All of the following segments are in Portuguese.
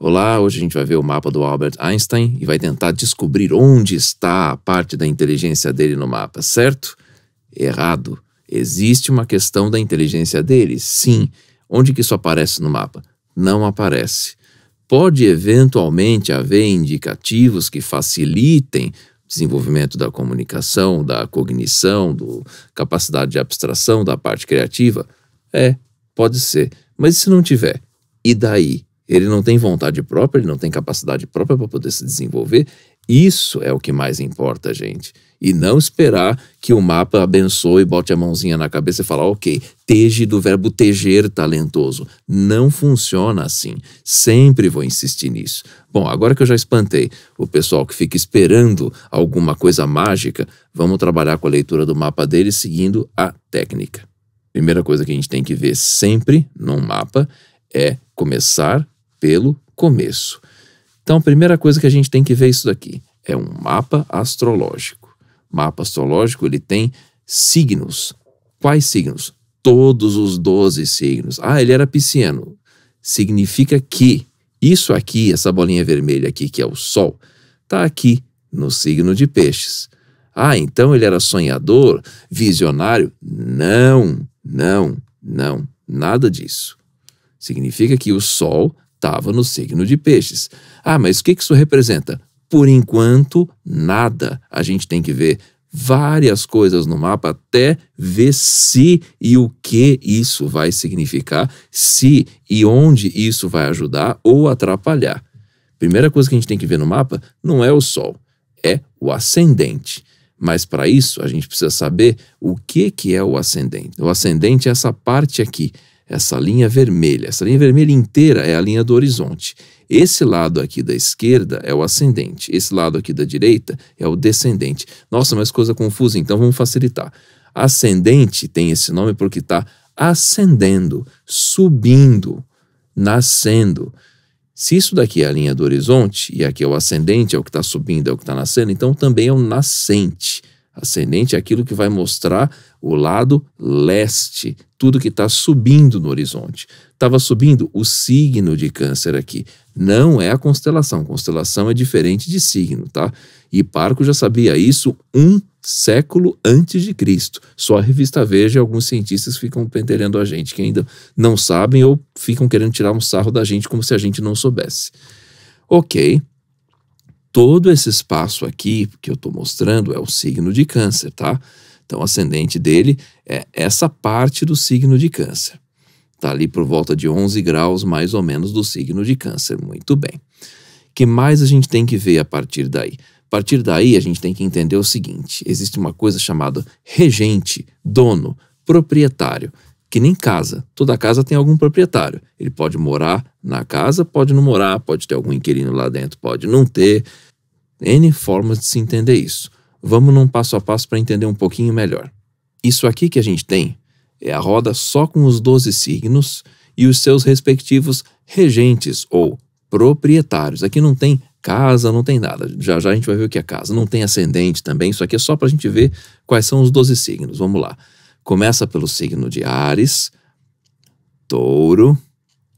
Olá, hoje a gente vai ver o mapa do Albert Einstein e vai tentar descobrir onde está a parte da inteligência dele no mapa, certo? Errado. Existe uma questão da inteligência dele? Sim. Onde que isso aparece no mapa? Não aparece. Pode eventualmente haver indicativos que facilitem o desenvolvimento da comunicação, da cognição, da capacidade de abstração, da parte criativa? Pode ser. Mas e se não tiver? E daí? Ele não tem vontade própria, ele não tem capacidade própria para poder se desenvolver? Isso é o que mais importa, gente. E não esperar que o mapa abençoe e bote a mãozinha na cabeça e falar, ok, teje do verbo teger talentoso. Não funciona assim. Sempre vou insistir nisso. Bom, agora que eu já espantei o pessoal que fica esperando alguma coisa mágica, vamos trabalhar com a leitura do mapa dele seguindo a técnica. Primeira coisa que a gente tem que ver sempre num mapa é começar pelo começo. Então, a primeira coisa que a gente tem que ver é isso daqui. É um mapa astrológico. Mapa astrológico, ele tem signos. Quais signos? Todos os 12 signos. Ah, ele era pisciano. Significa que isso aqui, essa bolinha vermelha aqui, que é o Sol, está aqui no signo de Peixes. Ah, então ele era sonhador, visionário? Não, nada disso. Significa que o Sol estava no signo de Peixes. Ah, mas o que isso representa? Por enquanto, nada. A gente tem que ver várias coisas no mapa até ver se e o que isso vai significar, se e onde isso vai ajudar ou atrapalhar. Primeira coisa que a gente tem que ver no mapa não é o Sol, é o ascendente. Mas para isso a gente precisa saber o que é o ascendente. O ascendente é essa parte aqui, essa linha vermelha. Essa linha vermelha inteira é a linha do horizonte. Esse lado aqui da esquerda é o ascendente. Esse lado aqui da direita é o descendente. Nossa, mas coisa confusa, então vamos facilitar. Ascendente tem esse nome porque está ascendendo, subindo, nascendo. Se isso daqui é a linha do horizonte, e aqui é o ascendente, é o que está subindo, é o que está nascendo, então também é o nascente. Ascendente é aquilo que vai mostrar o lado leste, tudo que está subindo no horizonte. Estava subindo o signo de Câncer aqui. Não é a constelação. Constelação é diferente de signo, tá? Hiparco já sabia isso 1 século antes de Cristo. Só a revista Veja e alguns cientistas ficam pentelhando a gente, que ainda não sabem ou ficam querendo tirar um sarro da gente como se a gente não soubesse. Ok. Todo esse espaço aqui que eu estou mostrando é o signo de Câncer, tá? Então, o ascendente dele é essa parte do signo de Câncer. Está ali por volta de 11 graus, mais ou menos, do signo de Câncer. Muito bem. O que mais a gente tem que ver a partir daí? A partir daí, a gente tem que entender o seguinte. Existe uma coisa chamada regente, dono, proprietário. Que nem casa. Toda casa tem algum proprietário. Ele pode morar na casa, pode não morar, pode ter algum inquilino lá dentro, pode não ter. N formas de se entender isso. Vamos num passo a passo para entender um pouquinho melhor. Isso aqui que a gente tem é a roda só com os 12 signos e os seus respectivos regentes ou proprietários. Aqui não tem casa, não tem nada. Já já a gente vai ver o que é casa. Não tem ascendente também. Isso aqui é só para a gente ver quais são os 12 signos. Vamos lá. Começa pelo signo de Áries, Touro,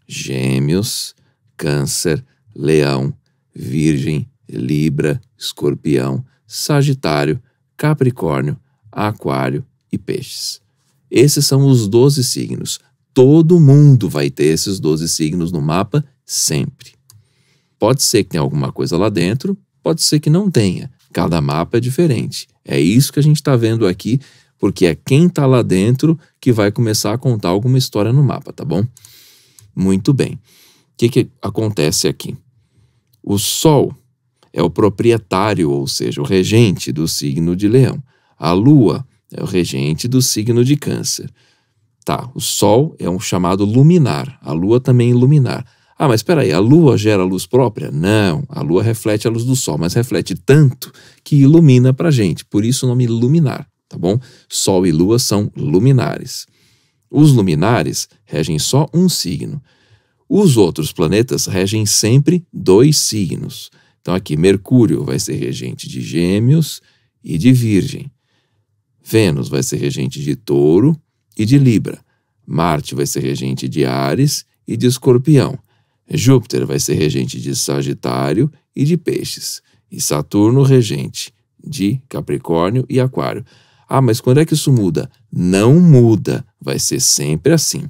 Gêmeos, Câncer, Leão, Virgem, Libra, Escorpião, Sagitário, Capricórnio, Aquário e Peixes. Esses são os 12 signos. Todo mundo vai ter esses 12 signos no mapa sempre. Pode ser que tenha alguma coisa lá dentro, pode ser que não tenha. Cada mapa é diferente. É isso que a gente está vendo aqui, porque é quem está lá dentro que vai começar a contar alguma história no mapa, tá bom? Muito bem. O que acontece aqui? O Sol é o proprietário, ou seja, o regente do signo de Leão. A Lua é o regente do signo de Câncer. Tá, o Sol é um chamado luminar. A Lua também é luminar. Ah, mas espera aí, a Lua gera luz própria? Não, a Lua reflete a luz do Sol, mas reflete tanto que ilumina pra gente. Por isso o nome luminar, tá bom? Sol e Lua são luminares. Os luminares regem só um signo. Os outros planetas regem sempre 2 signos. Então aqui, Mercúrio vai ser regente de Gêmeos e de Virgem. Vênus vai ser regente de Touro e de Libra. Marte vai ser regente de Áries e de Escorpião. Júpiter vai ser regente de Sagitário e de Peixes. E Saturno regente de Capricórnio e Aquário. Ah, mas quando é que isso muda? Não muda, vai ser sempre assim.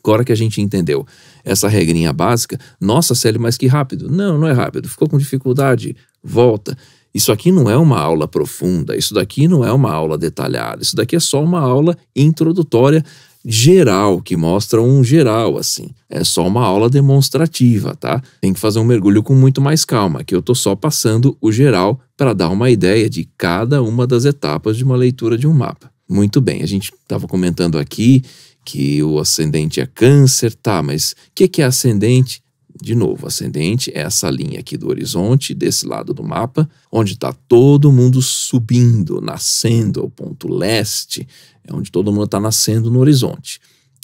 Agora que a gente entendeu essa regrinha básica, nossa, Célio, mas que rápido. Não, não é rápido, ficou com dificuldade, volta. Isso aqui não é uma aula profunda, isso daqui não é uma aula detalhada, isso daqui é só uma aula introdutória geral, que mostra um geral, assim. É só uma aula demonstrativa, tá? Tem que fazer um mergulho com muito mais calma, que eu tô só passando o geral para dar uma ideia de cada uma das etapas de uma leitura de um mapa. Muito bem, a gente estava comentando aqui que o ascendente é Câncer, tá, mas o que é ascendente? De novo, ascendente é essa linha aqui do horizonte, desse lado do mapa, onde está todo mundo subindo, nascendo, o ponto leste, é onde todo mundo está nascendo no horizonte.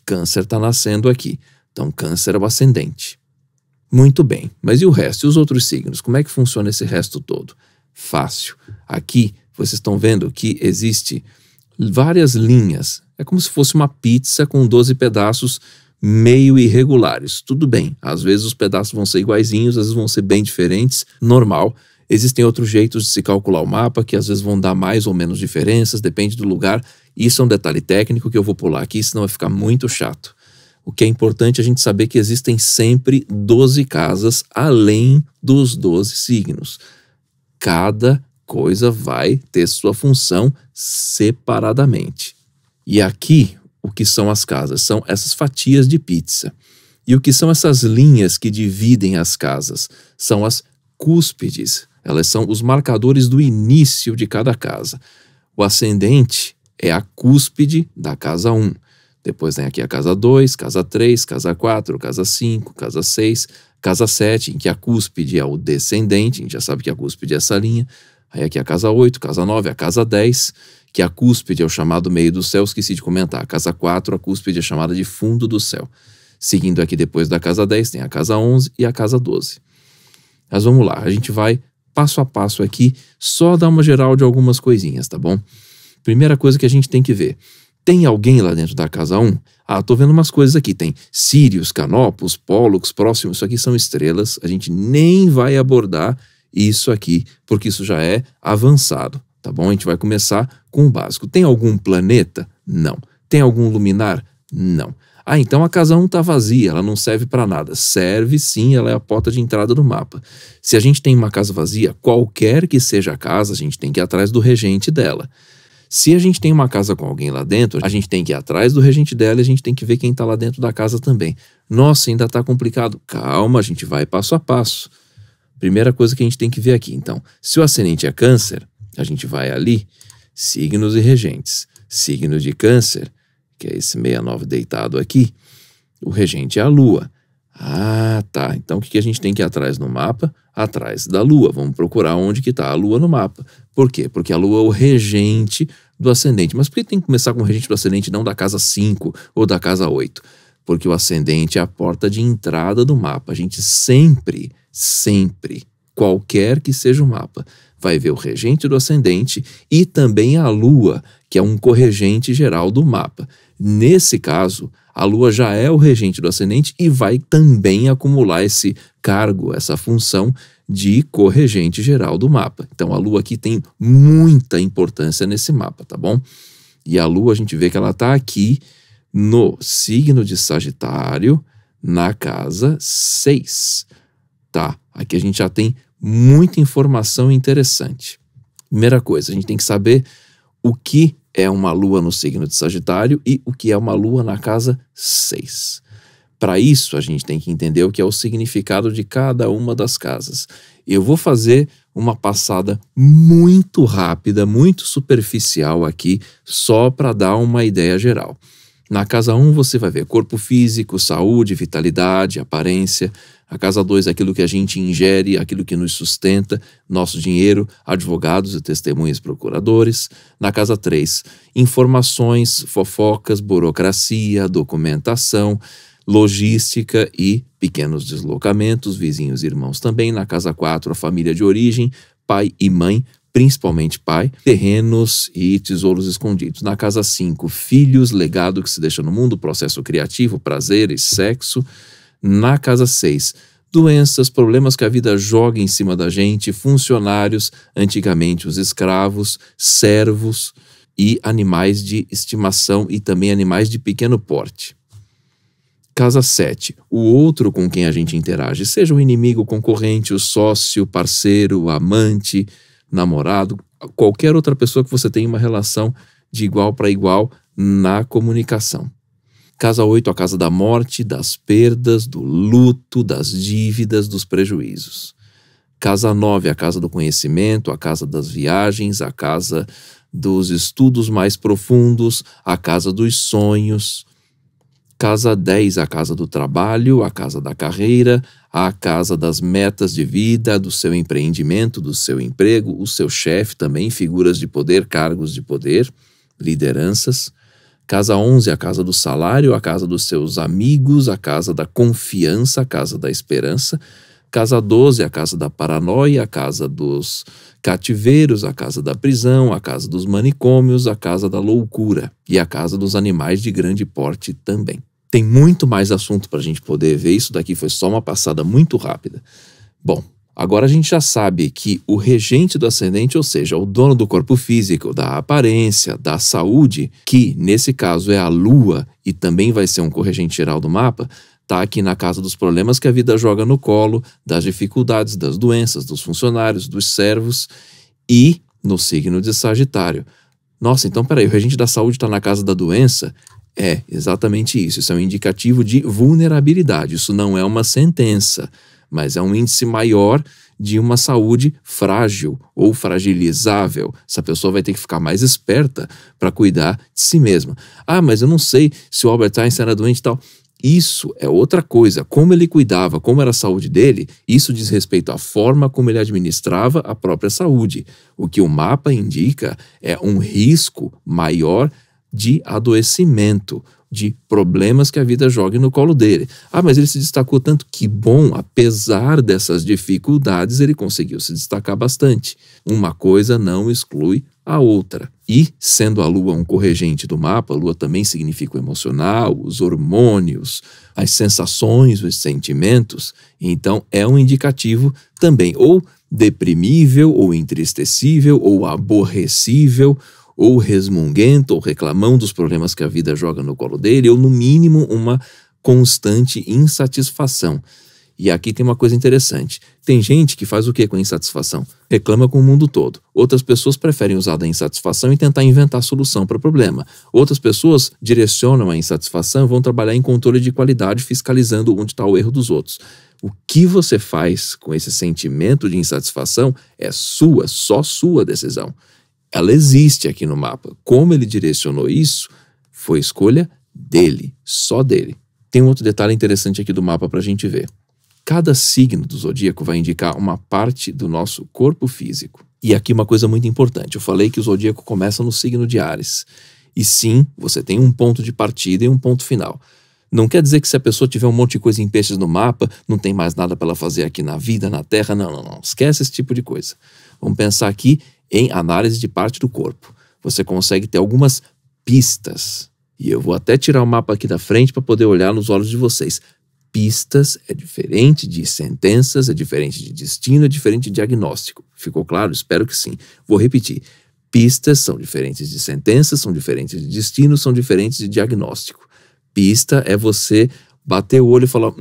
Câncer está nascendo aqui, então Câncer é o ascendente. Muito bem, mas e o resto? E os outros signos? Como é que funciona esse resto todo? Fácil. Aqui, vocês estão vendo que existe várias linhas. É como se fosse uma pizza com 12 pedaços meio irregulares. Tudo bem, às vezes os pedaços vão ser iguaizinhos, às vezes vão ser bem diferentes, normal. Existem outros jeitos de se calcular o mapa, que às vezes vão dar mais ou menos diferenças, depende do lugar. Isso é um detalhe técnico que eu vou pular aqui, senão vai ficar muito chato. O que é importante é a gente saber que existem sempre 12 casas além dos 12 signos. Cada coisa vai ter sua função separadamente. E aqui, o que são as casas? São essas fatias de pizza. E o que são essas linhas que dividem as casas? São as cúspides. Elas são os marcadores do início de cada casa. O ascendente é a cúspide da casa 1. Depois tem aqui a casa 2, casa 3, casa 4, casa 5, casa 6, casa 7, em que a cúspide é o descendente, a gente já sabe que a cúspide é essa linha. Aí aqui a casa 8, casa 9, a casa 10, que a cúspide é o chamado meio do céu, esqueci de comentar. A casa 4, a cúspide é chamada de fundo do céu. Seguindo aqui depois da casa 10, tem a casa 11 e a casa 12. Mas vamos lá, a gente vai passo a passo aqui, só dar uma geral de algumas coisinhas, tá bom? Primeira coisa que a gente tem que ver. Tem alguém lá dentro da casa 1? Ah, tô vendo umas coisas aqui. Tem Sírios, Canopus, Pólux, Próximo. Isso aqui são estrelas. A gente nem vai abordar isso aqui, porque isso já é avançado, tá bom? A gente vai começar com o básico. Tem algum planeta? Não. Tem algum luminar? Não. Ah, então a casa 1 tá vazia, ela não serve para nada. Serve sim, ela é a porta de entrada do mapa. Se a gente tem uma casa vazia, qualquer que seja a casa, a gente tem que ir atrás do regente dela. Se a gente tem uma casa com alguém lá dentro, a gente tem que ir atrás do regente dela e a gente tem que ver quem tá lá dentro da casa também. Nossa, ainda tá complicado. Calma, a gente vai passo a passo. Primeira coisa que a gente tem que ver aqui, então. Se o ascendente é Câncer, a gente vai ali, signos e regentes. Signo de Câncer, que é esse 69 deitado aqui, o regente é a Lua. Ah, tá. Então o que a gente tem que ir atrás no mapa? Atrás da Lua. Vamos procurar onde que está a Lua no mapa. Por quê? Porque a Lua é o regente do ascendente. Mas por que tem que começar com o regente do ascendente, não da casa 5 ou da casa 8? Porque o ascendente é a porta de entrada do mapa. A gente sempre, qualquer que seja o mapa, vai ver o regente do ascendente e também a Lua, que é um corregente geral do mapa. Nesse caso, a Lua já é o regente do ascendente e vai também acumular esse cargo, essa função de corregente geral do mapa. Então a Lua aqui tem muita importância nesse mapa, tá bom? E a Lua a gente vê que ela está aqui no signo de Sagitário, na casa 6. Tá, aqui a gente já tem muita informação interessante. Primeira coisa, a gente tem que saber o que é uma lua no signo de Sagitário e o que é uma lua na casa 6. Para isso, a gente tem que entender o que é o significado de cada uma das casas. Eu vou fazer uma passada muito rápida, muito superficial aqui, só para dar uma ideia geral. Na casa 1 você vai ver corpo físico, saúde, vitalidade, aparência. A casa 2 é aquilo que a gente ingere, aquilo que nos sustenta, nosso dinheiro, advogados e testemunhas procuradores. Na casa 3, informações, fofocas, burocracia, documentação, logística e pequenos deslocamentos, vizinhos e irmãos também. Na casa 4, a família de origem, pai e mãe, principalmente pai, terrenos e tesouros escondidos. Na casa 5, filhos, legado que se deixa no mundo, processo criativo, prazeres, sexo. Na casa 6, doenças, problemas que a vida joga em cima da gente, funcionários, antigamente os escravos, servos e animais de estimação e também animais de pequeno porte. Casa 7, o outro com quem a gente interage, seja o inimigo, o concorrente, o sócio, parceiro, o amante, namorado, qualquer outra pessoa que você tenha uma relação de igual para igual na comunicação. Casa 8, a casa da morte, das perdas, do luto, das dívidas, dos prejuízos. Casa 9, a casa do conhecimento, a casa das viagens, a casa dos estudos mais profundos, a casa dos sonhos. Casa 10, a casa do trabalho, a casa da carreira, a casa das metas de vida, do seu empreendimento, do seu emprego, o seu chefe também, figuras de poder, cargos de poder, lideranças. Casa 11, a casa do salário, a casa dos seus amigos, a casa da confiança, a casa da esperança. Casa 12, a casa da paranoia, a casa dos cativeiros, a casa da prisão, a casa dos manicômios, a casa da loucura e a casa dos animais de grande porte também. Tem muito mais assunto para a gente poder ver, isso daqui foi só uma passada muito rápida. Bom, agora a gente já sabe que o regente do ascendente, ou seja, o dono do corpo físico, da aparência, da saúde, que nesse caso é a lua e também vai ser um corregente geral do mapa, está aqui na casa dos problemas que a vida joga no colo, das dificuldades, das doenças, dos funcionários, dos servos e no signo de Sagitário. Nossa, então peraí, o regente da saúde está na casa da doença? É, exatamente isso. Isso é um indicativo de vulnerabilidade. Isso não é uma sentença, mas é um índice maior de uma saúde frágil ou fragilizável. Essa pessoa vai ter que ficar mais esperta para cuidar de si mesma. Ah, mas eu não sei se o Albert Einstein era doente e tal. Isso é outra coisa. Como ele cuidava, como era a saúde dele, isso diz respeito à forma como ele administrava a própria saúde. O que o mapa indica é um risco maior de adoecimento, de problemas que a vida joga no colo dele. Ah, mas ele se destacou tanto, que bom, apesar dessas dificuldades, ele conseguiu se destacar bastante. Uma coisa não exclui a outra. E, sendo a lua um corregente do mapa, a lua também significa o emocional, os hormônios, as sensações, os sentimentos, então é um indicativo também ou deprimível, ou entristecível, ou aborrecível, ou resmunguento, ou reclamão dos problemas que a vida joga no colo dele, ou no mínimo uma constante insatisfação. E aqui tem uma coisa interessante. Tem gente que faz o que com a insatisfação? Reclama com o mundo todo. Outras pessoas preferem usar da insatisfação e tentar inventar solução para o problema. Outras pessoas direcionam a insatisfação e vão trabalhar em controle de qualidade, fiscalizando onde está o erro dos outros. O que você faz com esse sentimento de insatisfação é sua, só sua decisão. Ela existe aqui no mapa. Como ele direcionou isso, foi escolha dele, só dele. Tem um outro detalhe interessante aqui do mapa para a gente ver. Cada signo do zodíaco vai indicar uma parte do nosso corpo físico. E aqui uma coisa muito importante. Eu falei que o zodíaco começa no signo de Áries. E sim, você tem um ponto de partida e um ponto final. Não quer dizer que se a pessoa tiver um monte de coisa em peixes no mapa, não tem mais nada para ela fazer aqui na vida, na Terra. Não. Esquece esse tipo de coisa. Vamos pensar aqui em análise de parte do corpo. Você consegue ter algumas pistas. E eu vou até tirar o mapa aqui da frente para poder olhar nos olhos de vocês. Pistas é diferente de sentenças, é diferente de destino, é diferente de diagnóstico. Ficou claro? Espero que sim. Vou repetir. Pistas são diferentes de sentenças, são diferentes de destino, são diferentes de diagnóstico. Pista é você bater o olho e falar,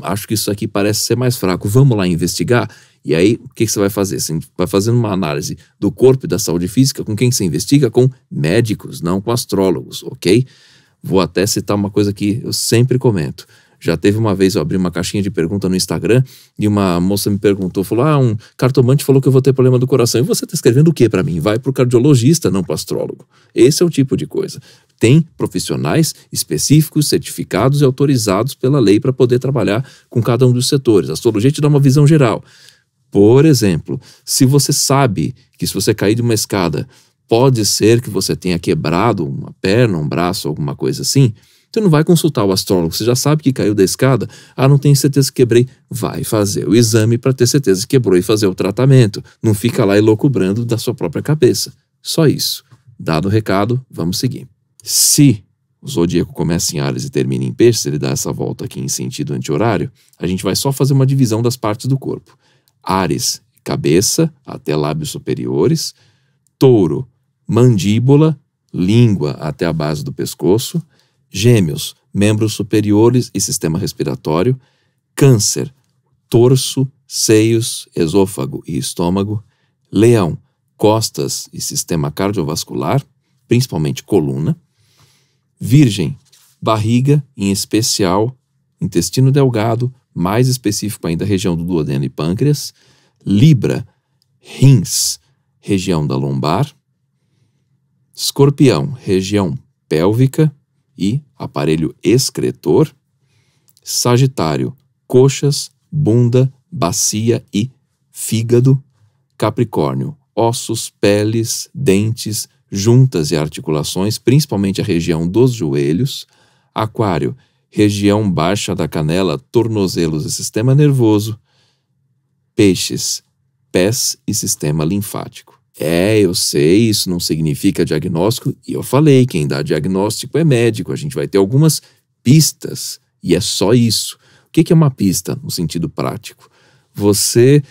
acho que isso aqui parece ser mais fraco, vamos lá investigar? E aí, o que você vai fazer? Você vai fazendo uma análise do corpo e da saúde física. Com quem você investiga? Com médicos, não com astrólogos, ok? Vou até citar uma coisa que eu sempre comento. Já teve uma vez, eu abri uma caixinha de pergunta no Instagram e uma moça me perguntou, falou, um cartomante falou que eu vou ter problema do coração. E você está escrevendo o que para mim? Vai para o cardiologista, não para o astrólogo. Esse é o tipo de coisa. Tem profissionais específicos, certificados e autorizados pela lei para poder trabalhar com cada um dos setores. A astrologia te dá uma visão geral. Por exemplo, se você sabe que se você cair de uma escada, pode ser que você tenha quebrado uma perna, um braço, alguma coisa assim, você não vai consultar o astrólogo, você já sabe que caiu da escada, não tenho certeza que quebrei, vai fazer o exame para ter certeza que quebrou e fazer o tratamento. Não fica lá elucubrando da sua própria cabeça. Só isso. Dado o recado, vamos seguir. Se o zodíaco começa em Áries e termina em Peixes, ele dá essa volta aqui em sentido anti-horário, a gente vai só fazer uma divisão das partes do corpo. Áries, cabeça até lábios superiores. Touro, mandíbula, língua até a base do pescoço. Gêmeos, membros superiores e sistema respiratório. Câncer, torso, seios, esôfago e estômago. Leão, costas e sistema cardiovascular, principalmente coluna. Virgem, barriga, em especial intestino delgado, mais específico ainda região do duodeno e pâncreas. Libra, rins, região da lombar. Escorpião, região pélvica e aparelho excretor. Sagitário, coxas, bunda, bacia e fígado. Capricórnio, ossos, peles, dentes, juntas e articulações, principalmente a região dos joelhos. Aquário, região baixa da canela, tornozelos e sistema nervoso. Peixes, pés e sistema linfático. Eu sei, isso não significa diagnóstico, e eu falei, quem dá diagnóstico é médico, a gente vai ter algumas pistas, e é só isso. O que é uma pista no sentido prático? Você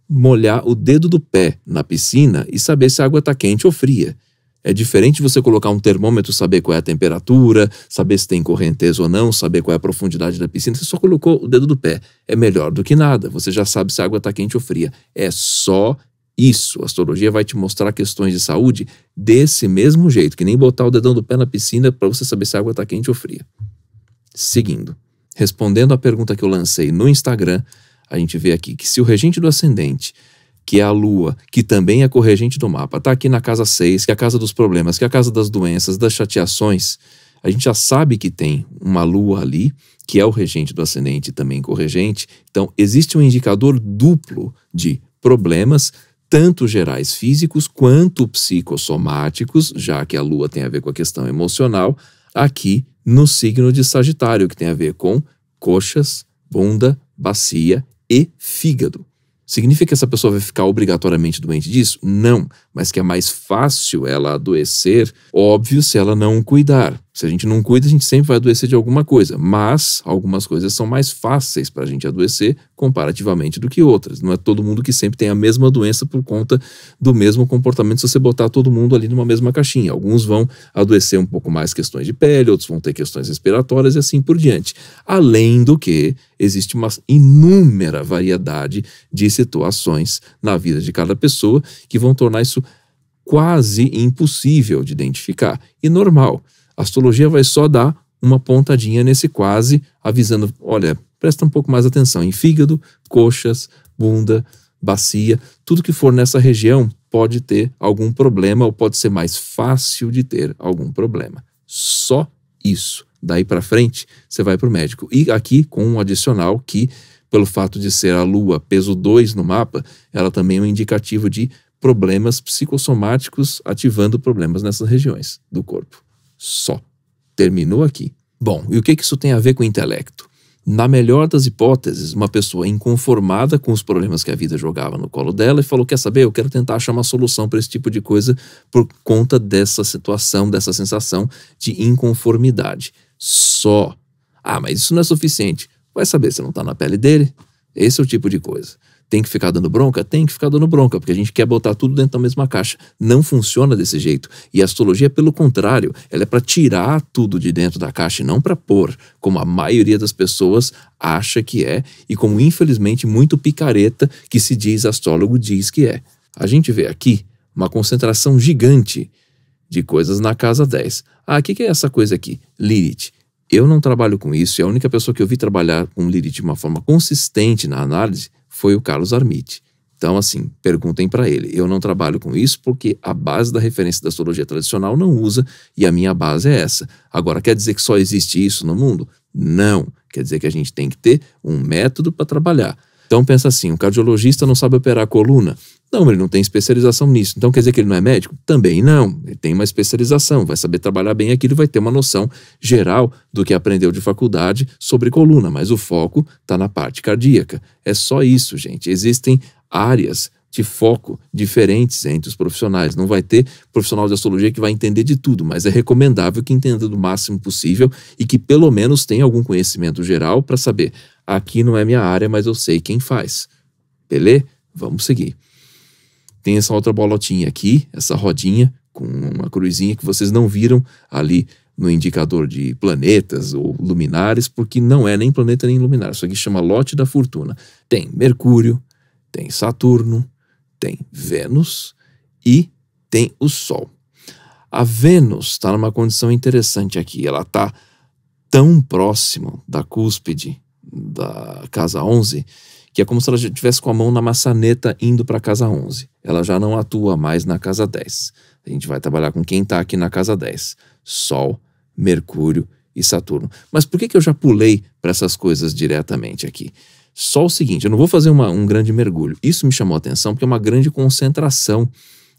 molhar o dedo do pé na piscina e saber se a água está quente ou fria. É diferente de você colocar um termômetro, saber qual é a temperatura, saber se tem correnteza ou não, saber qual é a profundidade da piscina. Você só colocou o dedo do pé. É melhor do que nada. Você já sabe se a água está quente ou fria. É só isso. A astrologia vai te mostrar questões de saúde desse mesmo jeito, que nem botar o dedão do pé na piscina para você saber se a água está quente ou fria. Seguindo. Respondendo à pergunta que eu lancei no Instagram, a gente vê aqui que se o regente do ascendente, que é a Lua, que também é corregente do mapa, está aqui na casa 6, que é a casa dos problemas, que é a casa das doenças, das chateações, a gente já sabe que tem uma Lua ali, que é o regente do ascendente e também corregente. Então, existe um indicador duplo de problemas, tanto gerais físicos quanto psicossomáticos, já que a Lua tem a ver com a questão emocional, aqui no signo de Sagitário, que tem a ver com coxas, bunda, bacia e fígado. Significa que essa pessoa vai ficar obrigatoriamente doente disso? Não, mas que é mais fácil ela adoecer, óbvio, se ela não cuidar. Se a gente não cuida, a gente sempre vai adoecer de alguma coisa, mas algumas coisas são mais fáceis para a gente adoecer comparativamente do que outras. Não é todo mundo que sempre tem a mesma doença por conta do mesmo comportamento se você botar todo mundo ali numa mesma caixinha. Alguns vão adoecer um pouco mais questões de pele, outros vão ter questões respiratórias e assim por diante. Além do que, existe uma inúmera variedade de situações na vida de cada pessoa que vão tornar isso quase impossível de identificar. E normal. A astrologia vai só dar uma pontadinha nesse quase, avisando, olha, presta um pouco mais atenção em fígado, coxas, bunda, bacia, tudo que for nessa região pode ter algum problema ou pode ser mais fácil de ter algum problema. Só isso. Daí para frente, você vai para o médico. E aqui com um adicional que, pelo fato de ser a Lua peso 2 no mapa, ela também é um indicativo de problemas psicossomáticos ativando problemas nessas regiões do corpo. Só. Terminou aqui. Bom, e o que isso tem a ver com o intelecto? Na melhor das hipóteses, uma pessoa inconformada com os problemas que a vida jogava no colo dela e falou, quer saber, eu quero tentar achar uma solução para esse tipo de coisa por conta dessa situação, dessa sensação de inconformidade. Só. Ah, mas isso não é suficiente. Vai saber se não está na pele dele? Esse é o tipo de coisa. Tem que ficar dando bronca? Tem que ficar dando bronca, porque a gente quer botar tudo dentro da mesma caixa. Não funciona desse jeito. E a astrologia, pelo contrário, ela é para tirar tudo de dentro da caixa e não para pôr, como a maioria das pessoas acha que é, e como infelizmente muito picareta que se diz astrólogo diz que é. A gente vê aqui uma concentração gigante de coisas na casa 10. Ah, o que é essa coisa aqui? Lilith. Eu não trabalho com isso, e a única pessoa que eu vi trabalhar com Lilith de uma forma consistente na análise foi o Carlos Armite. Então, assim, perguntem para ele. Eu não trabalho com isso porque a base da referência da astrologia tradicional não usa e a minha base é essa. Agora, quer dizer que só existe isso no mundo? Não. Quer dizer que a gente tem que ter um método para trabalhar. Então, pensa assim, um cardiologista não sabe operar a coluna? Não, ele não tem especialização nisso. Então, quer dizer que ele não é médico? Também não. Ele tem uma especialização, vai saber trabalhar bem aquilo e vai ter uma noção geral do que aprendeu de faculdade sobre coluna, mas o foco está na parte cardíaca. É só isso, gente. Existem áreas de foco diferentes entre os profissionais. Não vai ter profissional de astrologia que vai entender de tudo, mas é recomendável que entenda do máximo possível e que pelo menos tenha algum conhecimento geral para saber, aqui não é minha área, mas eu sei quem faz. Beleza? Vamos seguir. Tem essa outra bolotinha aqui, essa rodinha com uma cruzinha que vocês não viram ali no indicador de planetas ou luminares, porque não é nem planeta nem luminar. Isso aqui chama lote da fortuna. Tem Mercúrio, tem Saturno, tem Vênus e tem o Sol. A Vênus está numa condição interessante aqui. Ela está tão próximo da cúspide da casa 11 que é como se ela já estivesse com a mão na maçaneta indo para a casa 11. Ela já não atua mais na casa 10. A gente vai trabalhar com quem está aqui na casa 10. Sol, Mercúrio e Saturno. Mas por que eu já pulei para essas coisas diretamente aqui? Só o seguinte, eu não vou fazer um grande mergulho. Isso me chamou a atenção porque é uma grande concentração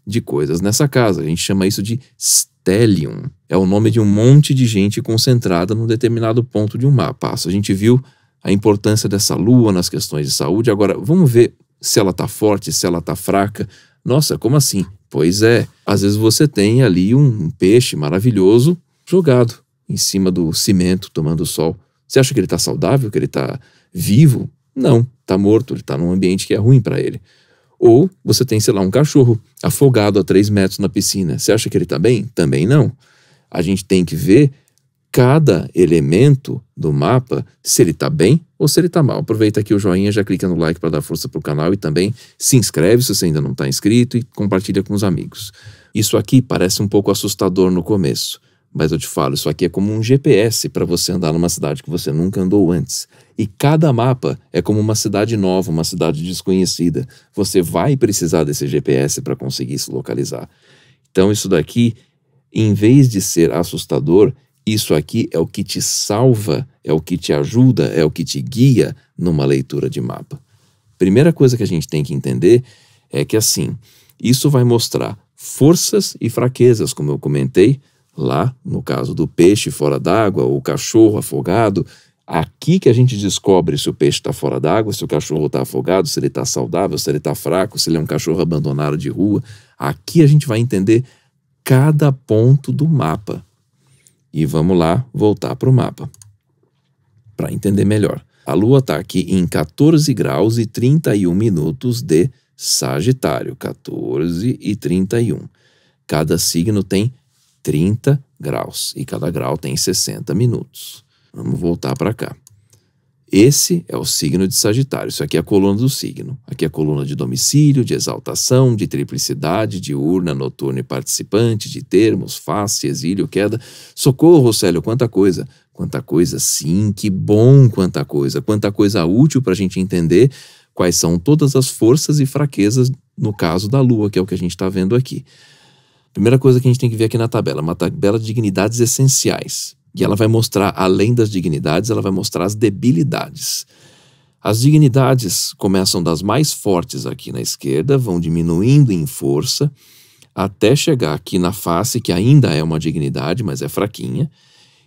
de coisas nessa casa. A gente chama isso de stellium. É o nome de um monte de gente concentrada num determinado ponto de um mapa. A gente viu a importância dessa lua nas questões de saúde. Agora, vamos ver se ela está forte, se ela está fraca. Nossa, como assim? Pois é, às vezes você tem ali um peixe maravilhoso jogado em cima do cimento, tomando sol. Você acha que ele está saudável, que ele está vivo? Não, está morto, ele está num ambiente que é ruim para ele. Ou você tem, sei lá, um cachorro afogado a 3 metros na piscina. Você acha que ele está bem? Também não. A gente tem que ver cada elemento do mapa, se ele está bem ou se ele está mal. Aproveita aqui o joinha, já clica no like para dar força para o canal e também se inscreve se você ainda não está inscrito e compartilha com os amigos. Isso aqui parece um pouco assustador no começo, mas eu te falo, isso aqui é como um GPS para você andar numa cidade que você nunca andou antes. E cada mapa é como uma cidade nova, uma cidade desconhecida. Você vai precisar desse GPS para conseguir se localizar. Então isso daqui, em vez de ser assustador, isso aqui é o que te salva, é o que te ajuda, é o que te guia numa leitura de mapa. Primeira coisa que a gente tem que entender é que assim, isso vai mostrar forças e fraquezas, como eu comentei lá no caso do peixe fora d'água, ou o cachorro afogado. Aqui que a gente descobre se o peixe está fora d'água, se o cachorro está afogado, se ele está saudável, se ele está fraco, se ele é um cachorro abandonado de rua. Aqui a gente vai entender cada ponto do mapa. E vamos lá voltar para o mapa, para entender melhor. A Lua está aqui em 14 graus e 31 minutos de Sagitário. 14 e 31. Cada signo tem 30 graus e cada grau tem 60 minutos. Vamos voltar para cá. Esse é o signo de Sagitário. Isso aqui é a coluna do signo. Aqui é a coluna de domicílio, de exaltação, de triplicidade, diurna, noturna e participante, de termos, face, exílio, queda. Socorro, Célio, quanta coisa. Quanta coisa, sim, que bom, quanta coisa útil para a gente entender quais são todas as forças e fraquezas no caso da Lua, que é o que a gente está vendo aqui. Primeira coisa que a gente tem que ver aqui na tabela, uma tabela de dignidades essenciais. E ela vai mostrar, além das dignidades, ela vai mostrar as debilidades. As dignidades começam das mais fortes aqui na esquerda, vão diminuindo em força, até chegar aqui na face, que ainda é uma dignidade, mas é fraquinha,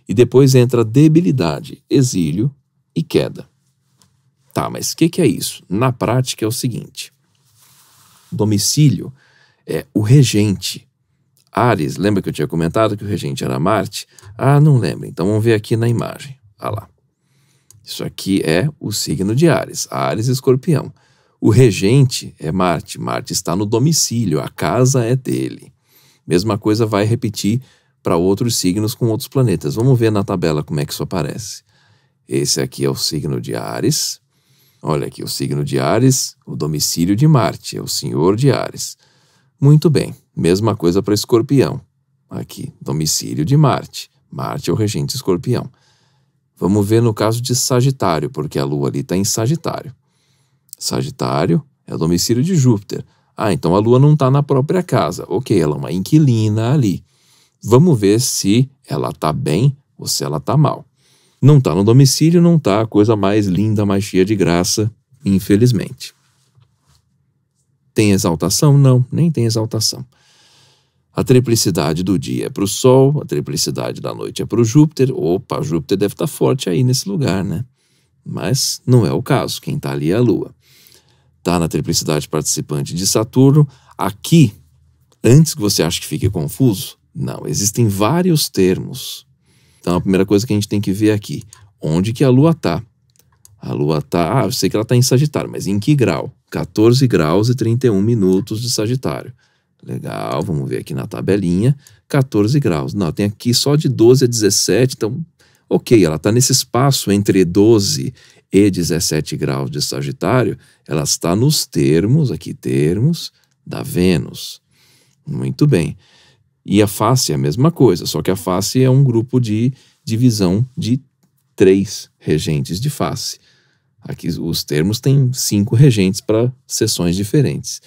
e depois entra a debilidade, exílio e queda. Tá, mas o que é isso? Na prática é o seguinte, domicílio é o regente. Áries, lembra que eu tinha comentado que o regente era Marte? Ah, não lembro. Então vamos ver aqui na imagem. Olha lá. Isso aqui é o signo de Áries. Áries e Escorpião. O regente é Marte. Marte está no domicílio. A casa é dele. Mesma coisa vai repetir para outros signos com outros planetas. Vamos ver na tabela como é que isso aparece. Esse aqui é o signo de Áries. Olha aqui, o signo de Áries, o domicílio de Marte. É o senhor de Áries. Muito bem, mesma coisa para Escorpião. Aqui, domicílio de Marte. Marte é o regente Escorpião. Vamos ver no caso de Sagitário, porque a Lua ali está em Sagitário. Sagitário é o domicílio de Júpiter. Ah, então a Lua não está na própria casa. Ok, ela é uma inquilina ali. Vamos ver se ela está bem ou se ela está mal. Não está no domicílio, não está a coisa mais linda, mais cheia de graça, infelizmente. Tem exaltação? Não, nem tem exaltação. A triplicidade do dia é para o Sol, a triplicidade da noite é para o Júpiter. Opa, Júpiter deve estar forte aí nesse lugar, né? Mas não é o caso, quem está ali é a Lua. está na triplicidade participante de Saturno. Aqui, antes que você ache que fique confuso, não, existem vários termos. Então a primeira coisa que a gente tem que ver aqui, onde que a Lua está? A Lua está, eu sei que ela está em Sagitário, mas em que grau? 14 graus e 31 minutos de Sagitário. Legal, vamos ver aqui na tabelinha, 14 graus. Não, tem aqui só de 12 a 17, então, ok, ela está nesse espaço entre 12 e 17 graus de Sagitário, ela está nos termos, aqui termos, da Vênus. Muito bem. E a face é a mesma coisa, só que a face é um grupo de divisão de 3 regentes de face. Aqui os termos têm 5 regentes para seções diferentes.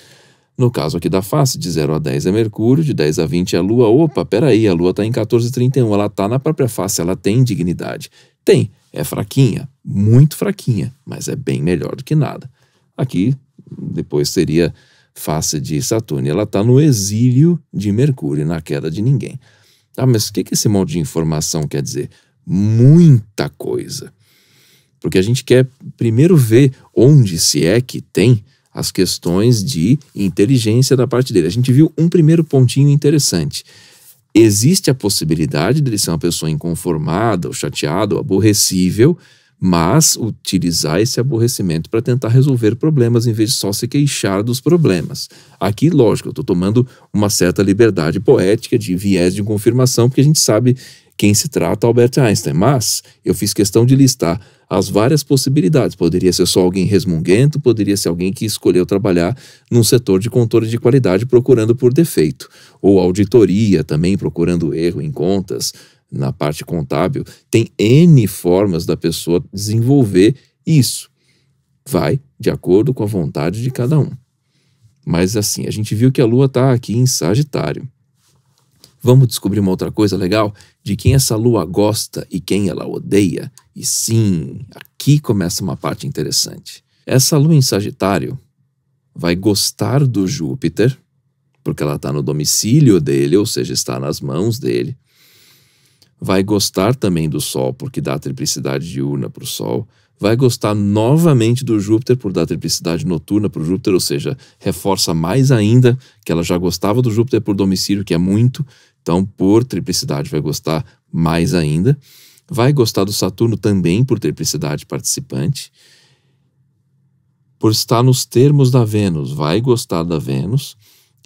No caso aqui da face, de 0 a 10 é Mercúrio, de 10 a 20 é a Lua. Opa, peraí, a Lua está em 14,31, ela está na própria face, ela tem dignidade. Tem, é fraquinha, muito fraquinha, mas é bem melhor do que nada. Aqui, depois seria face de Saturno, ela está no exílio de Mercúrio, na queda de ninguém. Ah, mas o que esse monte de informação quer dizer? Muita coisa. Porque a gente quer primeiro ver onde se é que tem as questões de inteligência da parte dele. A gente viu um primeiro pontinho interessante. Existe a possibilidade dele ser uma pessoa inconformada, ou chateada, ou aborrecível, mas utilizar esse aborrecimento para tentar resolver problemas em vez de só se queixar dos problemas. Aqui, lógico, eu estou tomando uma certa liberdade poética de viés de confirmação, porque a gente sabe quem se trata Albert Einstein, mas eu fiz questão de listar as várias possibilidades. Poderia ser só alguém resmunguento, poderia ser alguém que escolheu trabalhar num setor de controle de qualidade procurando por defeito, ou auditoria também procurando erro em contas, na parte contábil. Tem N formas da pessoa desenvolver isso. Vai de acordo com a vontade de cada um. Mas assim, a gente viu que a Lua está aqui em Sagitário. Vamos descobrir uma outra coisa legal? De quem essa Lua gosta e quem ela odeia? E sim, aqui começa uma parte interessante. Essa Lua em Sagitário vai gostar do Júpiter, porque ela está no domicílio dele, ou seja, está nas mãos dele. Vai gostar também do Sol, porque dá triplicidade diurna para o Sol. Vai gostar novamente do Júpiter, por dar triplicidade noturna para o Júpiter, ou seja, reforça mais ainda que ela já gostava do Júpiter por domicílio, que é muito. Então, por triplicidade, vai gostar mais ainda. Vai gostar do Saturno também por triplicidade participante. Por estar nos termos da Vênus, vai gostar da Vênus.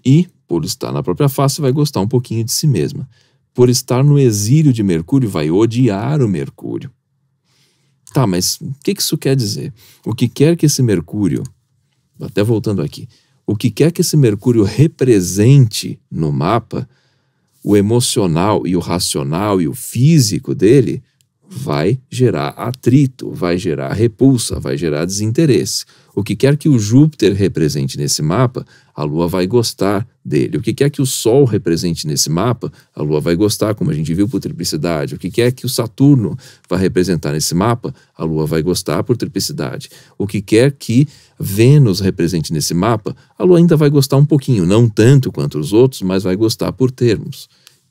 E, por estar na própria face, vai gostar um pouquinho de si mesma. Por estar no exílio de Mercúrio, vai odiar o Mercúrio. Tá, mas o que isso quer dizer? O que quer que esse Mercúrio, até voltando aqui, o que quer que esse Mercúrio represente no mapa, o emocional e o racional e o físico dele vai gerar atrito, vai gerar repulsa, vai gerar desinteresse. O que quer que o Júpiter represente nesse mapa, a Lua vai gostar dele. O que quer que o Sol represente nesse mapa, a Lua vai gostar, como a gente viu por triplicidade. O que quer que o Saturno vai representar nesse mapa, a Lua vai gostar por triplicidade. O que quer que Vênus represente nesse mapa, a Lua ainda vai gostar um pouquinho, não tanto quanto os outros, mas vai gostar por termos.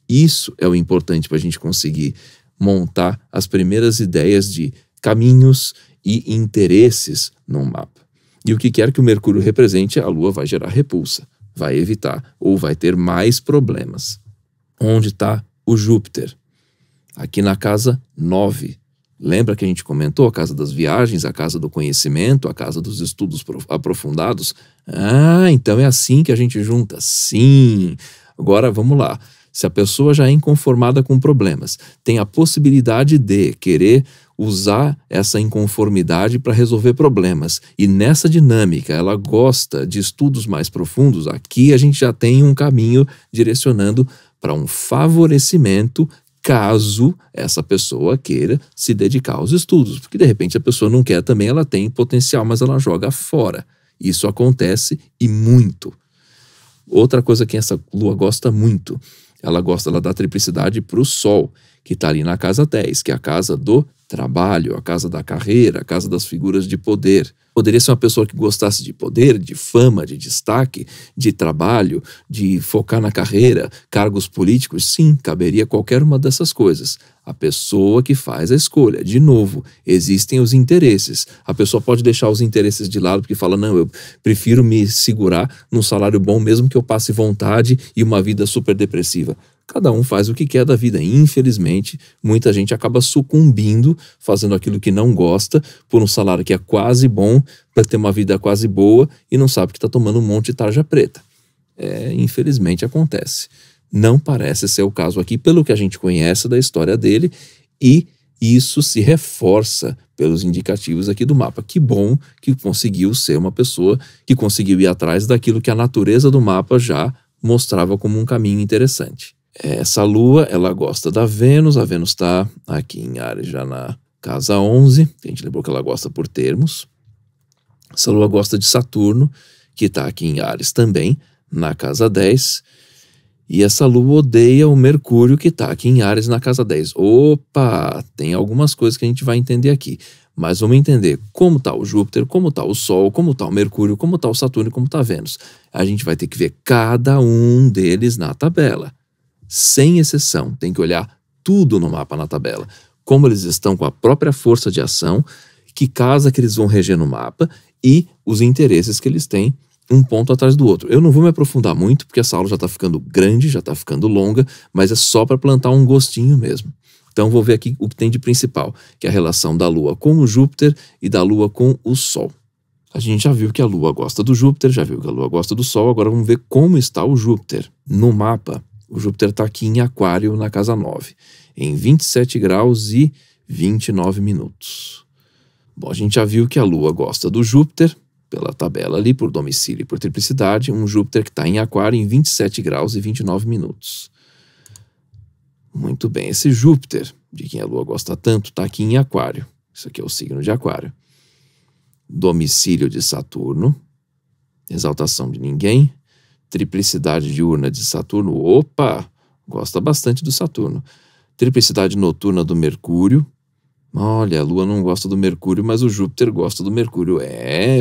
Isso é o importante para a gente conseguir montar as primeiras ideias de caminhos e interesses num mapa. E o que quer que o Mercúrio represente, a Lua vai gerar repulsa, vai evitar ou vai ter mais problemas. Onde está o Júpiter? Aqui na casa 9. Lembra que a gente comentou a casa das viagens, a casa do conhecimento, a casa dos estudos aprofundados? Ah, então é assim que a gente junta. Sim! Agora vamos lá. Se a pessoa já é inconformada com problemas, tem a possibilidade de querer usar essa inconformidade para resolver problemas, e nessa dinâmica ela gosta de estudos mais profundos, aqui a gente já tem um caminho direcionando para um favorecimento caso essa pessoa queira se dedicar aos estudos, porque de repente a pessoa não quer também, ela tem potencial, mas ela joga fora. Isso acontece e muito. Outra coisa que essa Lua gosta muito, ela dá triplicidade para o Sol, que está ali na casa 10, que é a casa do trabalho, a casa da carreira, a casa das figuras de poder. Poderia ser uma pessoa que gostasse de poder, de fama, de destaque, de trabalho, de focar na carreira, cargos políticos. Sim, caberia qualquer uma dessas coisas. A pessoa que faz a escolha. De novo, existem os interesses. A pessoa pode deixar os interesses de lado porque fala, não, eu prefiro me segurar num salário bom mesmo que eu passe vontade e uma vida super depressiva. Cada um faz o que quer da vida. Infelizmente, muita gente acaba sucumbindo, fazendo aquilo que não gosta, por um salário que é quase bom, para ter uma vida quase boa e não sabe que está tomando um monte de tarja preta. Infelizmente acontece. Não parece ser o caso aqui, pelo que a gente conhece da história dele, e isso se reforça pelos indicativos aqui do mapa. Que bom que conseguiu ser uma pessoa que conseguiu ir atrás daquilo que a natureza do mapa já mostrava como um caminho interessante. Essa lua, ela gosta da Vênus, a Vênus está aqui em Áries já na casa 11, a gente lembrou que ela gosta por termos. Essa lua gosta de Saturno, que está aqui em Áries também, na casa 10. E essa lua odeia o Mercúrio, que está aqui em Áries na casa 10. Opa, tem algumas coisas que a gente vai entender aqui. Mas vamos entender como está o Júpiter, como está o Sol, como está o Mercúrio, como está o Saturno e como está a Vênus. A gente vai ter que ver cada um deles na tabela. Sem exceção, tem que olhar tudo no mapa na tabela. Como eles estão com a própria força de ação, que casa que eles vão reger no mapa e os interesses que eles têm um ponto atrás do outro. Eu não vou me aprofundar muito, porque essa aula já está ficando grande, já está ficando longa, mas é só para plantar um gostinho mesmo. Então vou ver aqui o que tem de principal, que é a relação da Lua com o Júpiter e da Lua com o Sol. A gente já viu que a Lua gosta do Júpiter, já viu que a Lua gosta do Sol, agora vamos ver como está o Júpiter no mapa. O Júpiter está aqui em Aquário, na casa 9, em 27 graus e 29 minutos. Bom, a gente já viu que a Lua gosta do Júpiter, pela tabela ali, por domicílio e por triplicidade, um Júpiter que está em Aquário em 27 graus e 29 minutos. Muito bem, esse Júpiter, de quem a Lua gosta tanto, está aqui em Aquário. Isso aqui é o signo de Aquário. Domicílio de Saturno, exaltação de ninguém, triplicidade diurna de Saturno, opa, gosta bastante do Saturno. Triplicidade noturna do Mercúrio, olha, a Lua não gosta do Mercúrio, mas o Júpiter gosta do Mercúrio.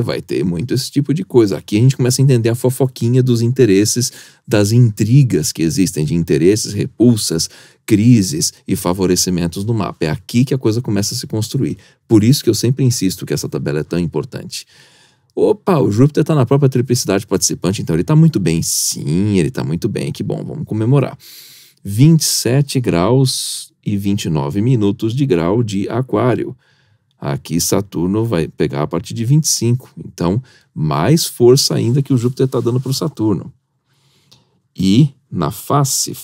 Vai ter muito esse tipo de coisa. Aqui a gente começa a entender a fofoquinha dos interesses, das intrigas que existem de interesses, repulsas, crises e favorecimentos no mapa. É aqui que a coisa começa a se construir. Por isso que eu sempre insisto que essa tabela é tão importante. Opa, o Júpiter está na própria triplicidade participante, então ele está muito bem. Sim, ele está muito bem, que bom, vamos comemorar. 27 graus e 29 minutos de grau de Aquário. Aqui Saturno vai pegar a partir de 25, então mais força ainda que o Júpiter está dando para o Saturno. E na face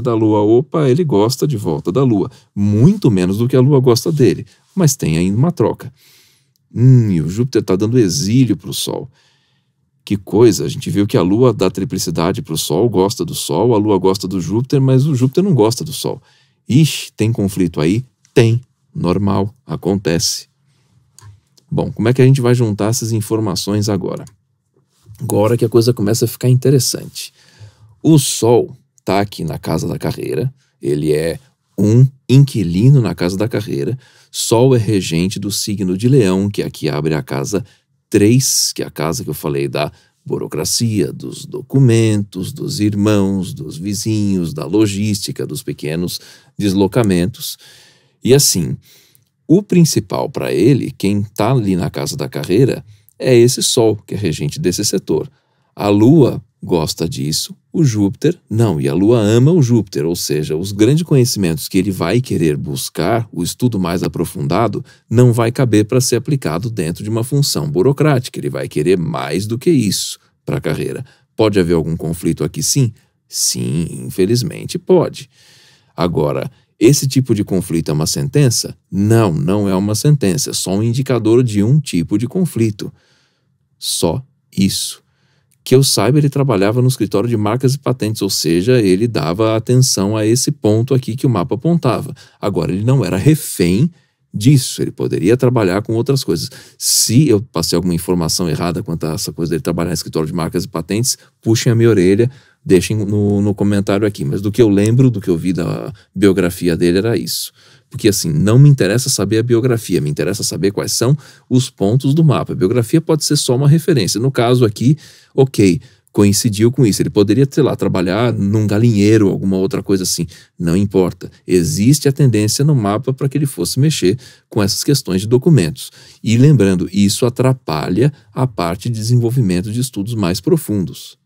da Lua, opa, ele gosta de volta da Lua, muito menos do que a Lua gosta dele, mas tem ainda uma troca. E o Júpiter está dando exílio para o Sol. Que coisa, a gente viu que a Lua dá triplicidade para o Sol, gosta do Sol, a Lua gosta do Júpiter, mas o Júpiter não gosta do Sol. Ixi, tem conflito aí? Tem, normal, acontece. Bom, como é que a gente vai juntar essas informações agora? Agora que a coisa começa a ficar interessante. O Sol está aqui na casa da carreira, ele é um inquilino na casa da carreira. Sol é regente do signo de Leão, que aqui abre a casa 3, que é a casa que eu falei da burocracia, dos documentos, dos irmãos, dos vizinhos, da logística, dos pequenos deslocamentos. E assim, o principal para ele, quem está ali na casa da carreira, é esse Sol, que é regente desse setor. A Lua gosta disso, o Júpiter não, e a Lua ama o Júpiter, ou seja, os grandes conhecimentos que ele vai querer buscar, o estudo mais aprofundado, não vai caber para ser aplicado dentro de uma função burocrática, ele vai querer mais do que isso para a carreira. Pode haver algum conflito aqui, sim? Sim, infelizmente pode. Agora, esse tipo de conflito é uma sentença? Não, não é uma sentença, é só um indicador de um tipo de conflito. Só isso. Que eu saiba, ele trabalhava no escritório de marcas e patentes, ou seja, ele dava atenção a esse ponto aqui que o mapa apontava. Agora, ele não era refém disso, ele poderia trabalhar com outras coisas. Se eu passei alguma informação errada quanto a essa coisa dele trabalhar no escritório de marcas e patentes, puxem a minha orelha, deixem no comentário aqui. Mas do que eu lembro, do que eu vi da biografia dele, era isso. Porque assim, não me interessa saber a biografia, me interessa saber quais são os pontos do mapa. A biografia pode ser só uma referência. No caso aqui, ok, coincidiu com isso. Ele poderia, sei lá, trabalhar num galinheiro, alguma outra coisa assim. Não importa. Existe a tendência no mapa para que ele fosse mexer com essas questões de documentos. E lembrando, isso atrapalha a parte de desenvolvimento de estudos mais profundos.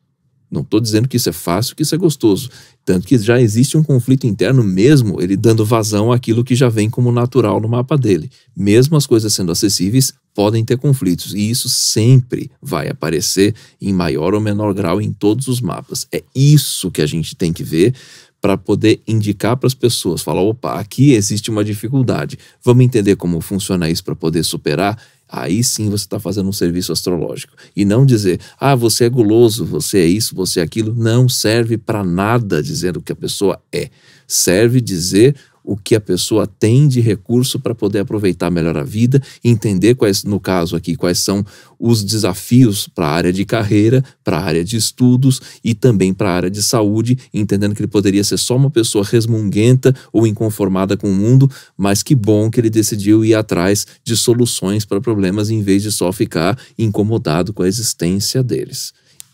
Não estou dizendo que isso é fácil, que isso é gostoso. Tanto que já existe um conflito interno mesmo ele dando vazão àquilo que já vem como natural no mapa dele. Mesmo as coisas sendo acessíveis, podem ter conflitos. E isso sempre vai aparecer em maior ou menor grau em todos os mapas. É isso que a gente tem que ver para poder indicar para as pessoas. Falar, opa, aqui existe uma dificuldade. Vamos entender como funciona isso para poder superar? Aí sim você está fazendo um serviço astrológico. E não dizer, você é guloso, você é isso, você é aquilo. Não serve para nada dizer o que a pessoa é. Serve dizer o que a pessoa tem de recurso para poder aproveitar melhor a vida, entender quais, no caso aqui, quais são os desafios para a área de carreira, para a área de estudos e também para a área de saúde, entendendo que ele poderia ser só uma pessoa resmunguenta ou inconformada com o mundo, mas que bom que ele decidiu ir atrás de soluções para problemas em vez de só ficar incomodado com a existência deles.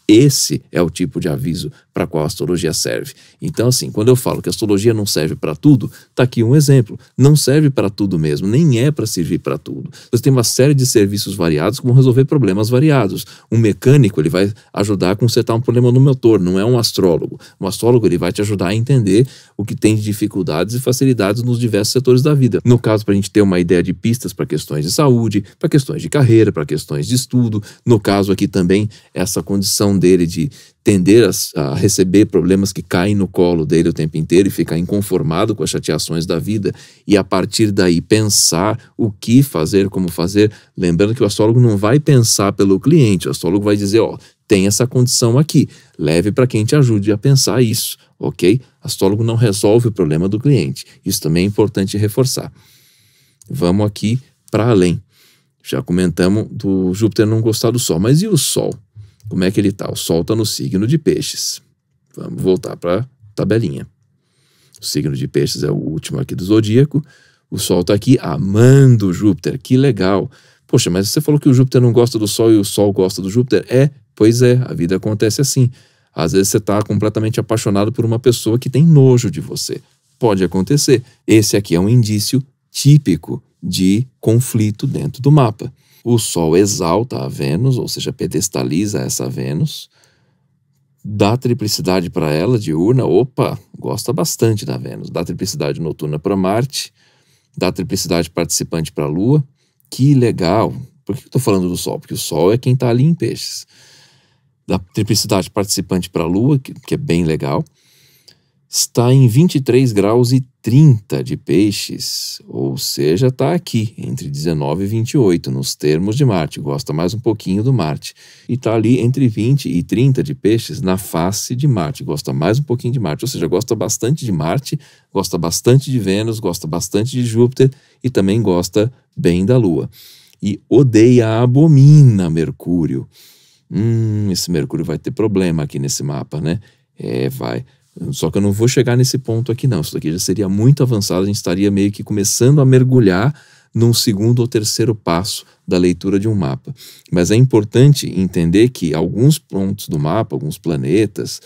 Esse é o tipo de aviso para qual a astrologia serve. Então, assim, quando eu falo que a astrologia não serve para tudo, tá aqui um exemplo. Não serve para tudo mesmo, nem é para servir para tudo. Você tem uma série de serviços variados que vão resolver problemas variados. Um mecânico, ele vai ajudar a consertar um problema no motor, não é um astrólogo. Um astrólogo, ele vai te ajudar a entender o que tem de dificuldades e facilidades nos diversos setores da vida. No caso, para a gente ter uma ideia de pistas para questões de saúde, para questões de carreira, para questões de estudo. No caso aqui também, essa condição dele de tender a receber problemas que caem no colo dele o tempo inteiro e ficar inconformado com as chateações da vida e a partir daí pensar o que fazer, como fazer, lembrando que o astrólogo não vai pensar pelo cliente, o astrólogo vai dizer, tem essa condição aqui, leve para quem te ajude a pensar isso, ok? Astrólogo não resolve o problema do cliente, isso também é importante reforçar. Vamos aqui para além, já comentamos do Júpiter não gostar do Sol, mas e o Sol? Como é que ele está? O Sol está no signo de Peixes. Vamos voltar para a tabelinha. O signo de Peixes é o último aqui do zodíaco. O Sol está aqui amando o Júpiter. Que legal. Poxa, mas você falou que o Júpiter não gosta do Sol e o Sol gosta do Júpiter? Pois é, a vida acontece assim. Às vezes você está completamente apaixonado por uma pessoa que tem nojo de você. Pode acontecer. Esse aqui é um indício típico de conflito dentro do mapa. O Sol exalta a Vênus, ou seja, pedestaliza essa Vênus, dá triplicidade para ela, diurna, gosta bastante da Vênus, dá triplicidade noturna para Marte, dá triplicidade participante para a Lua, que legal. Por que eu estou falando do Sol? Porque o Sol é quem está ali em Peixes. Dá triplicidade participante para a Lua, que é bem legal. Está em 23 graus e 30 de Peixes, ou seja, está aqui, entre 19 e 28, nos termos de Marte, gosta mais um pouquinho do Marte. E está ali entre 20 e 30 de Peixes, na face de Marte, gosta mais um pouquinho de Marte, ou seja, gosta bastante de Marte, gosta bastante de Vênus, gosta bastante de Júpiter e também gosta bem da Lua. E odeia, abomina Mercúrio. Esse Mercúrio vai ter problema aqui nesse mapa, né? Vai. Só que eu não vou chegar nesse ponto aqui não, isso daqui já seria muito avançado, a gente estaria meio que começando a mergulhar num segundo ou terceiro passo da leitura de um mapa. Mas é importante entender que alguns pontos do mapa, alguns planetas,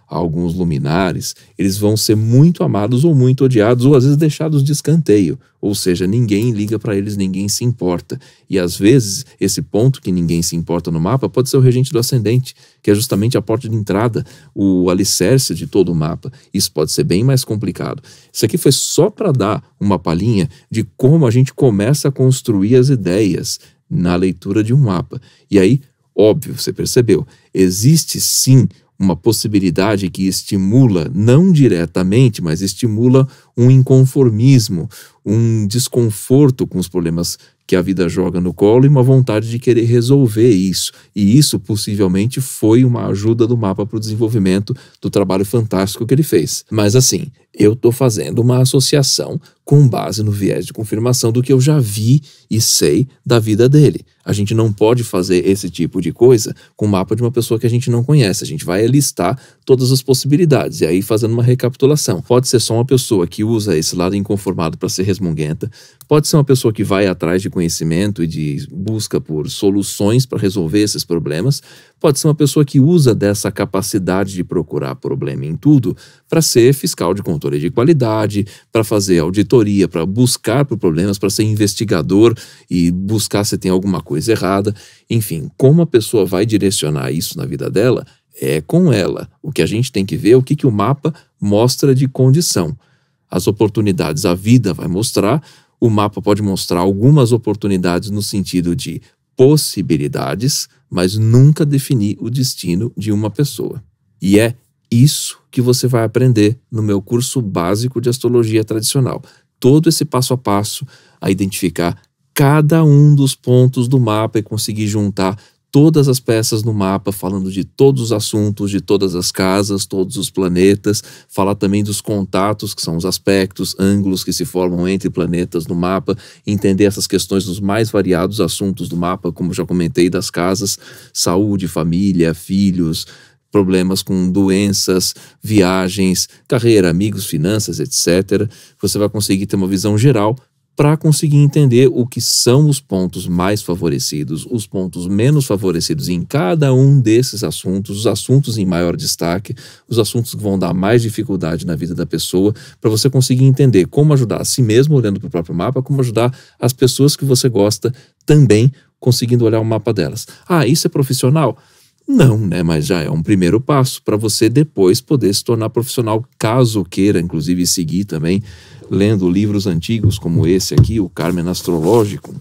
alguns luminares, eles vão ser muito amados ou muito odiados, ou às vezes deixados de escanteio, ou seja, ninguém liga para eles, ninguém se importa. E às vezes, esse ponto que ninguém se importa no mapa pode ser o regente do ascendente, que é justamente a porta de entrada, o alicerce de todo o mapa. Isso pode ser bem mais complicado. Isso aqui foi só para dar uma palhinha de como a gente começa a construir as ideias na leitura de um mapa. E aí, óbvio, você percebeu, existe sim uma possibilidade que estimula, não diretamente, mas estimula um inconformismo, um desconforto com os problemas que a vida joga no colo e uma vontade de querer resolver isso. E isso possivelmente foi uma ajuda do mapa para o desenvolvimento do trabalho fantástico que ele fez. Mas assim, eu estou fazendo uma associação com base no viés de confirmação do que eu já vi e sei da vida dele. A gente não pode fazer esse tipo de coisa com o mapa de uma pessoa que a gente não conhece. A gente vai listar todas as possibilidades e aí fazendo uma recapitulação. Pode ser só uma pessoa que usa esse lado inconformado para ser resmunguenta. Pode ser uma pessoa que vai atrás de conhecimento e de busca por soluções para resolver esses problemas. Pode ser uma pessoa que usa dessa capacidade de procurar problema em tudo para ser fiscal de controle de qualidade, para fazer auditoria, para buscar por problemas, para ser investigador e buscar se tem alguma coisa errada. Enfim, como a pessoa vai direcionar isso na vida dela, é com ela. O que a gente tem que ver é o que o mapa mostra de condição. As oportunidades a vida vai mostrar, o mapa pode mostrar algumas oportunidades no sentido de possibilidades, mas nunca definir o destino de uma pessoa. E é isso que você vai aprender no meu curso básico de astrologia tradicional. Todo esse passo a passo a identificar cada um dos pontos do mapa e conseguir juntar todas as peças no mapa, falando de todos os assuntos, de todas as casas, todos os planetas, falar também dos contatos, que são os aspectos, ângulos que se formam entre planetas no mapa, entender essas questões dos mais variados assuntos do mapa, como já comentei, das casas, saúde, família, filhos, problemas com doenças, viagens, carreira, amigos, finanças, etc. Você vai conseguir ter uma visão geral para conseguir entender o que são os pontos mais favorecidos, os pontos menos favorecidos em cada um desses assuntos, os assuntos em maior destaque, os assuntos que vão dar mais dificuldade na vida da pessoa, para você conseguir entender como ajudar a si mesmo olhando para o próprio mapa, como ajudar as pessoas que você gosta também conseguindo olhar o mapa delas. Ah, isso é profissional? Não, né? Mas já é um primeiro passo para você depois poder se tornar profissional, caso queira, inclusive, seguir também lendo livros antigos como esse aqui, o Carmen Astrológico.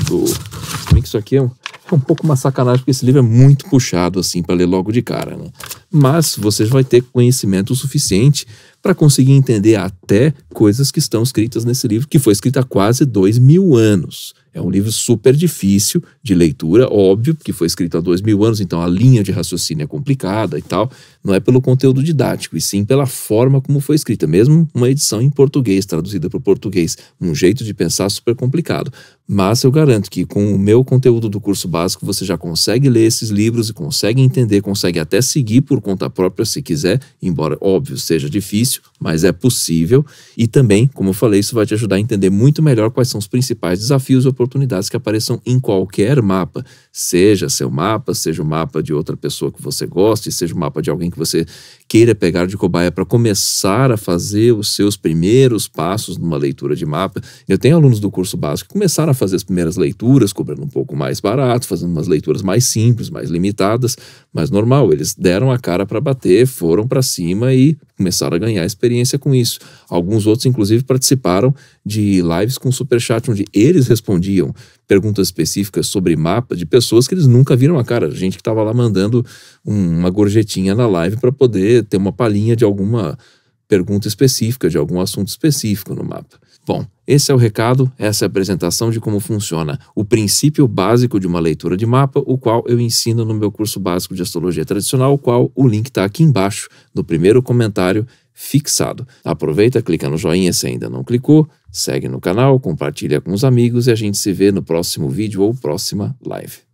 Como é que isso aqui é um pouco uma sacanagem, porque esse livro é muito puxado assim para ler logo de cara, né? Mas você vai ter conhecimento suficiente para conseguir entender até coisas que estão escritas nesse livro, que foi escrito há quase 2000 anos. É um livro super difícil de leitura, óbvio, porque foi escrito há 2000 anos, então a linha de raciocínio é complicada e tal. Não é pelo conteúdo didático, e sim pela forma como foi escrita. Mesmo uma edição em português, traduzida para o português, um jeito de pensar super complicado. Mas eu garanto que com o meu conteúdo do curso básico, você já consegue ler esses livros e consegue entender, consegue até seguir por conta própria se quiser, embora, óbvio, seja difícil, mas é possível. E também, como eu falei, isso vai te ajudar a entender muito melhor quais são os principais desafios e oportunidades que apareçam em qualquer mapa. Seja seu mapa, seja o mapa de outra pessoa que você goste, seja o mapa de alguém que você queira pegar de cobaia para começar a fazer os seus primeiros passos numa leitura de mapa. Eu tenho alunos do curso básico que começaram a fazer as primeiras leituras, cobrando um pouco mais barato, fazendo umas leituras mais simples, mais limitadas, mas normal, eles deram a cara para bater, foram para cima e começaram a ganhar experiência com isso. Alguns outros, inclusive, participaram de lives com superchat, onde eles respondiam perguntas específicas sobre mapa de pessoas que eles nunca viram a cara. Gente que estava lá mandando uma gorjetinha na live para poder ter uma palhinha de alguma pergunta específica, de algum assunto específico no mapa. Bom, esse é o recado, essa é a apresentação de como funciona o princípio básico de uma leitura de mapa, o qual eu ensino no meu curso básico de astrologia tradicional, o qual o link está aqui embaixo, no primeiro comentário fixado. Aproveita, clica no joinha se ainda não clicou, segue no canal, compartilha com os amigos e a gente se vê no próximo vídeo ou próxima live.